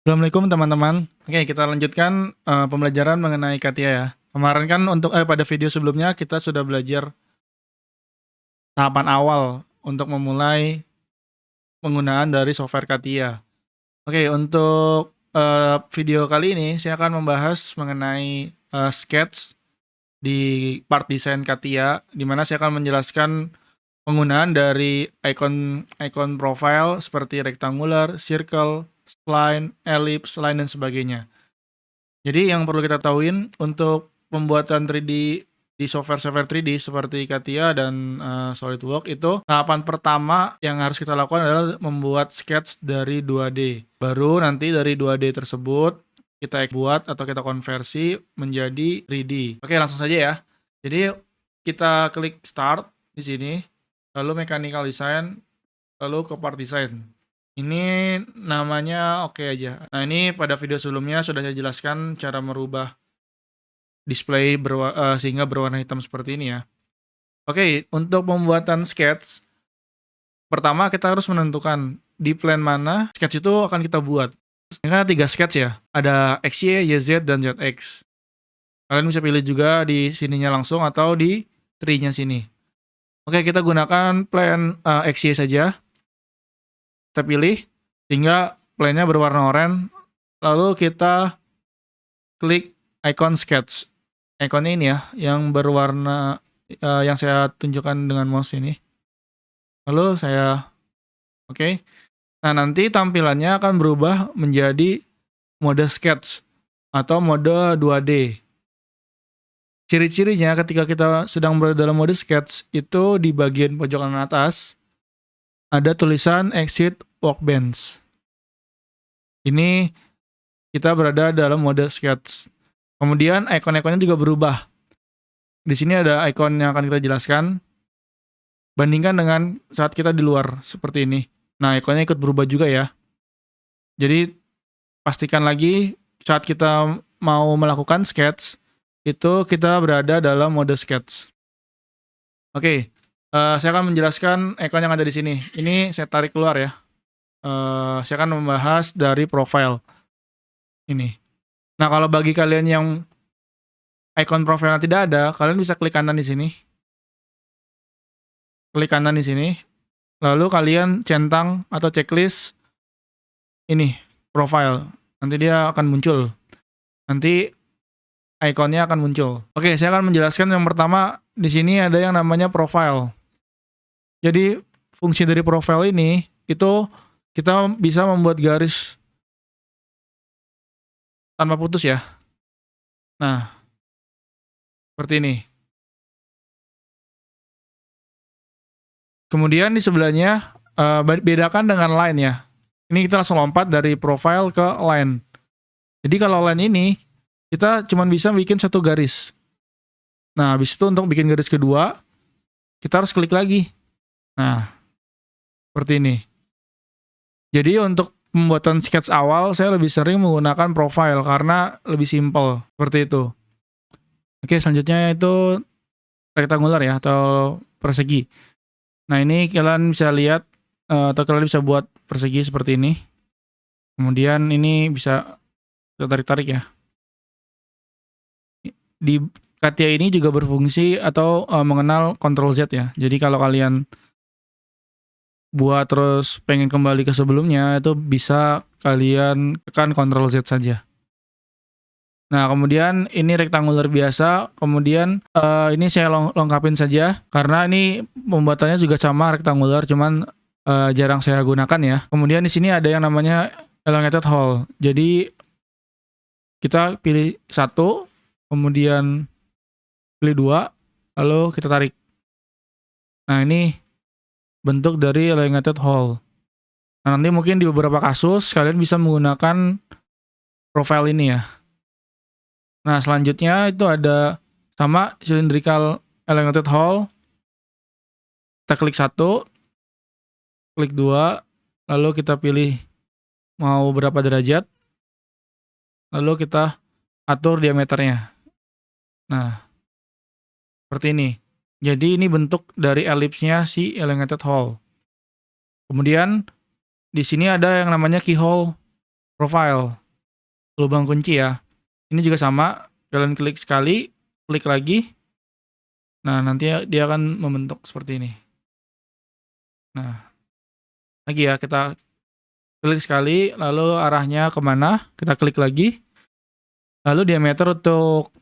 Assalamualaikum teman-teman. Oke, kita lanjutkan pembelajaran mengenai CATIA ya. Kemarin kan pada video sebelumnya kita sudah belajar tahapan awal untuk memulai penggunaan dari software CATIA. Oke, untuk video kali ini saya akan membahas mengenai sketch di part desain CATIA, di mana saya akan menjelaskan penggunaan dari icon profile seperti rectangular, circle, spline, ellipse, line, dan sebagainya. Jadi yang perlu kita tahuin untuk pembuatan 3D di software-software 3D seperti CATIA dan SolidWorks itu tahapan pertama yang harus kita lakukan adalah membuat sketch dari 2D. Baru nanti dari 2D tersebut kita buat atau kita konversi menjadi 3D. Oke, langsung saja ya. Jadi kita klik start di sini, lalu mechanical design, lalu ke part design. Ini namanya oke aja. Nah, ini pada video sebelumnya sudah saya jelaskan cara merubah display sehingga berwarna hitam seperti ini ya. Oke, untuk pembuatan sketch, pertama kita harus menentukan di plan mana sketch itu akan kita buat. Ini kan ada 3 sketch ya, ada XY, YZ, dan ZX. Kalian bisa pilih juga di sininya langsung atau di tree-nya sini. Oke, kita gunakan plan XY saja. Kita pilih sehingga plane-nya berwarna oranye, lalu kita klik icon sketch. Ikonnya ini ya, yang berwarna yang saya tunjukkan dengan mouse ini. Lalu saya oke. Nah, nanti tampilannya akan berubah menjadi mode sketch atau mode 2D. Ciri-cirinya ketika kita sedang berada dalam mode sketch itu di bagian pojok kanan atas ada tulisan exit workbench. Ini kita berada dalam mode sketch. Kemudian ikon-ikonnya juga berubah. Di sini ada ikon yang akan kita jelaskan. Bandingkan dengan saat kita di luar seperti ini. Nah, ikonnya ikut berubah juga ya. Jadi pastikan lagi saat kita mau melakukan sketch itu kita berada dalam mode sketch. Oke. Saya akan menjelaskan ikon yang ada di sini. Ini saya tarik keluar ya. Saya akan membahas dari profile ini. Nah, kalau bagi kalian yang icon profile tidak ada, kalian bisa klik kanan di sini. Klik kanan di sini. Lalu kalian centang atau checklist ini profile. Nanti dia akan muncul. Nanti ikonnya akan muncul. Oke, saya akan menjelaskan yang pertama di sini ada yang namanya profile. Jadi fungsi dari profile ini itu kita bisa membuat garis tanpa putus ya. Nah, seperti ini. Kemudian di sebelahnya bedakan dengan line ya. Ini kita langsung lompat dari profile ke line. Jadi kalau line ini kita cuma bisa bikin satu garis. Nah, habis itu untuk bikin garis kedua kita harus klik lagi. Nah, seperti ini. Jadi untuk pembuatan sketch awal saya lebih sering menggunakan profile karena lebih simpel seperti itu. Oke, selanjutnya itu rectangular ya atau persegi. Nah, ini kalian bisa lihat atau kalian bisa buat persegi seperti ini. Kemudian ini bisa kita tarik-tarik ya. Di CATIA ini juga berfungsi atau mengenal Ctrl Z ya. Jadi kalau kalian buat terus pengen kembali ke sebelumnya itu bisa kalian tekan Ctrl Z saja. Nah, kemudian ini rectangular biasa, kemudian ini saya lengkapin saja karena ini pembuatannya juga sama rectangular, cuman jarang saya gunakan ya. Kemudian di sini ada yang namanya elongated hole. Jadi kita pilih satu, kemudian pilih dua, lalu kita tarik. Nah, ini bentuk dari elongated hole. Nah, nanti mungkin di beberapa kasus kalian bisa menggunakan profile ini ya. Nah, selanjutnya itu ada sama cylindrical elongated hole. Kita klik satu, klik dua, lalu kita pilih mau berapa derajat, lalu kita atur diameternya. Nah, seperti ini. Jadi ini bentuk dari ellipse-nya si elongated hole. Kemudian di sini ada yang namanya keyhole. profile, lubang kunci ya. Ini juga sama, kalian klik sekali, klik lagi. Nah, nanti dia akan membentuk seperti ini. Nah, lagi ya, kita klik sekali, lalu arahnya kemana, kita klik lagi. Lalu diameter untuk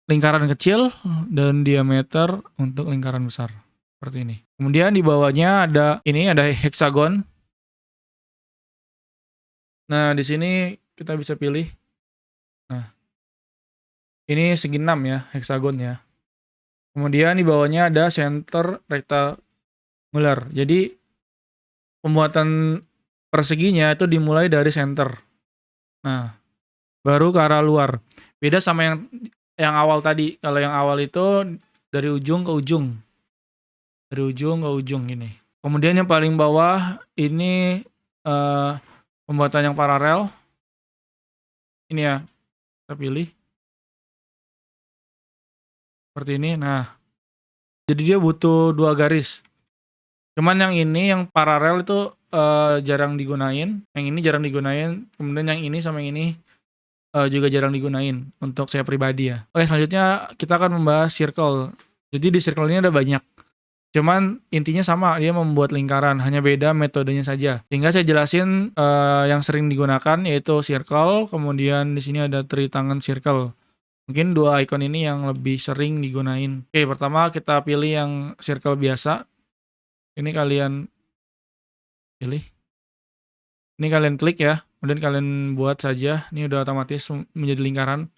lingkaran kecil dan diameter untuk lingkaran besar. Seperti ini. Kemudian di bawahnya ada heksagon. Nah, di sini kita bisa pilih. Nah, ini segi 6 ya, heksagon ya. Kemudian di bawahnya ada center rectangular. Jadi pembuatan perseginya itu dimulai dari center. Nah, baru ke arah luar. Beda sama yang awal tadi. Kalau yang awal itu dari ujung ke ujung. Dari ujung ke ujung ini. Kemudian yang paling bawah ini pembuatan yang paralel. Ini ya, kita pilih. Seperti ini. Nah, jadi dia butuh 2 garis. Cuman yang ini, yang paralel itu jarang digunain. Yang ini jarang digunain. Kemudian yang ini sama yang ini juga jarang digunain untuk saya pribadi ya. Oke, selanjutnya kita akan membahas circle. Jadi di circle ini ada banyak. Cuman intinya sama, dia membuat lingkaran, hanya beda metodenya saja. Sehingga saya jelasin yang sering digunakan yaitu circle, kemudian di sini ada tritangle circle. Mungkin 2 icon ini yang lebih sering digunain. Oke, pertama kita pilih yang circle biasa. Ini kalian pilih. Ini kalian klik ya, kemudian kalian buat saja. Ini udah otomatis menjadi lingkaran.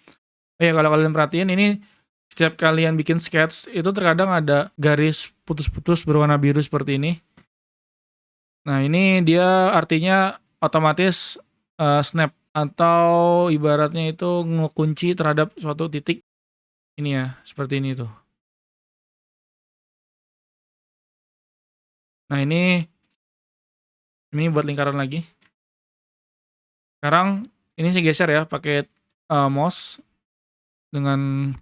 Oh ya, kalau kalian perhatiin ini setiap kalian bikin sketch itu terkadang ada garis putus-putus berwarna biru seperti ini. Nah, ini dia artinya otomatis snap atau ibaratnya itu ngekunci terhadap suatu titik. Ini ya, seperti ini tuh. Nah, ini buat lingkaran lagi. Sekarang ini saya geser ya pakai mouse dengan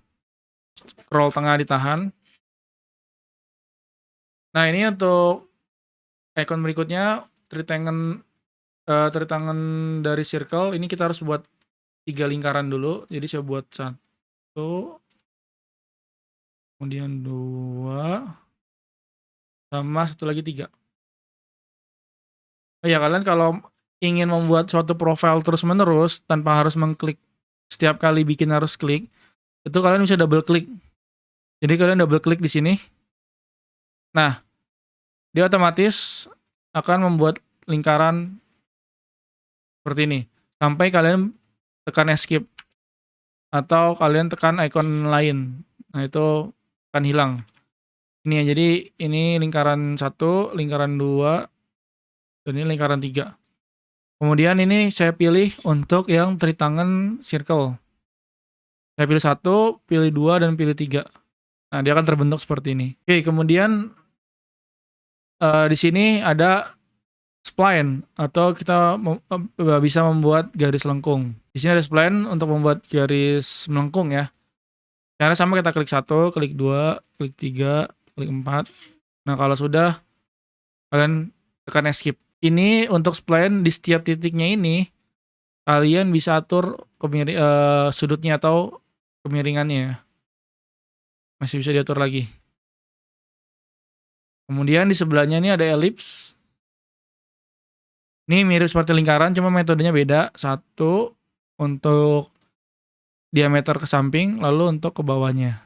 scroll tengah ditahan. Nah, ini untuk icon berikutnya tritangle dari circle. Ini kita harus buat 3 lingkaran dulu. Jadi saya buat 1, kemudian 2, sama satu lagi 3. Oh ya, kalian kalau ingin membuat suatu profile terus menerus tanpa harus mengklik setiap kali bikin harus klik, itu kalian bisa double klik. Jadi kalian double klik di sini. Nah, dia otomatis akan membuat lingkaran seperti ini sampai kalian tekan escape atau kalian tekan icon lain. Nah, itu akan hilang. Ini ya, jadi ini lingkaran 1, lingkaran 2, dan ini lingkaran 3. Kemudian ini saya pilih untuk yang tritangle circle. Saya pilih 1, pilih 2, dan pilih 3. Nah, dia akan terbentuk seperti ini. Oke, kemudian di sini ada spline atau kita bisa membuat garis lengkung. Di sini ada spline untuk membuat garis melengkung ya. Caranya sama, kita klik 1, klik 2, klik 3, klik 4. Nah, kalau sudah kalian tekan escape. Ini untuk spline di setiap titiknya ini kalian bisa atur sudutnya atau kemiringannya. Masih bisa diatur lagi. Kemudian di sebelahnya ini ada ellipse. Ini mirip seperti lingkaran, cuma metodenya beda. 1 untuk diameter ke samping, lalu untuk ke bawahnya.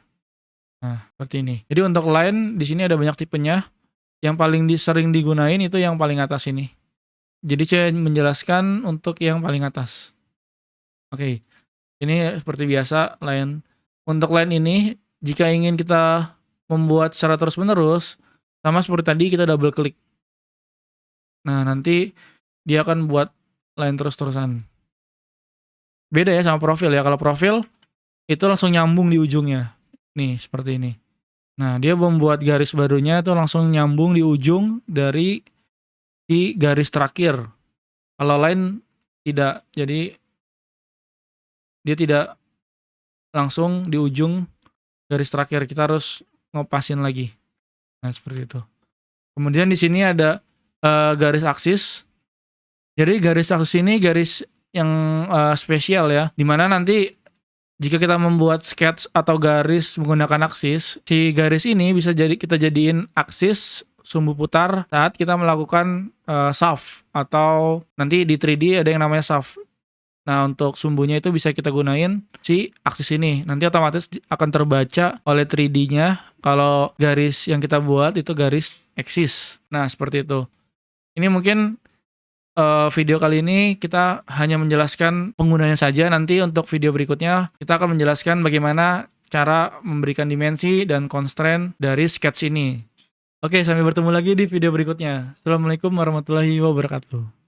Nah, seperti ini. Jadi untuk line di sini ada banyak tipenya. Yang paling sering digunain itu yang paling atas ini. Jadi saya menjelaskan untuk yang paling atas. Oke. Ini seperti biasa line. Untuk line ini jika ingin kita membuat secara terus-menerus, sama seperti tadi kita double klik. Nah, nanti dia akan buat line terus-terusan. Beda ya sama profil ya. Kalau profil itu langsung nyambung di ujungnya. Nih, seperti ini. Nah, dia membuat garis barunya itu langsung nyambung di ujung dari di garis terakhir. Kalau line tidak. Jadi dia tidak langsung di ujung garis terakhir. Kita harus ngopasin lagi. Nah, seperti itu. Kemudian di sini ada garis aksis. Jadi garis aksis ini garis yang spesial ya, dimana nanti jika kita membuat sketch atau garis menggunakan aksis, si garis ini bisa kita jadiin aksis sumbu putar saat kita melakukan shaft, atau nanti di 3D ada yang namanya shaft. Nah, untuk sumbunya itu bisa kita gunain si aksis ini. Nanti otomatis akan terbaca oleh 3D-nya kalau garis yang kita buat itu garis aksis. Nah, seperti itu. Ini mungkin video kali ini kita hanya menjelaskan penggunanya saja. Nanti untuk video berikutnya kita akan menjelaskan bagaimana cara memberikan dimensi dan constraint dari sketch ini. Oke, sampai bertemu lagi di video berikutnya. Assalamualaikum warahmatullahi wabarakatuh.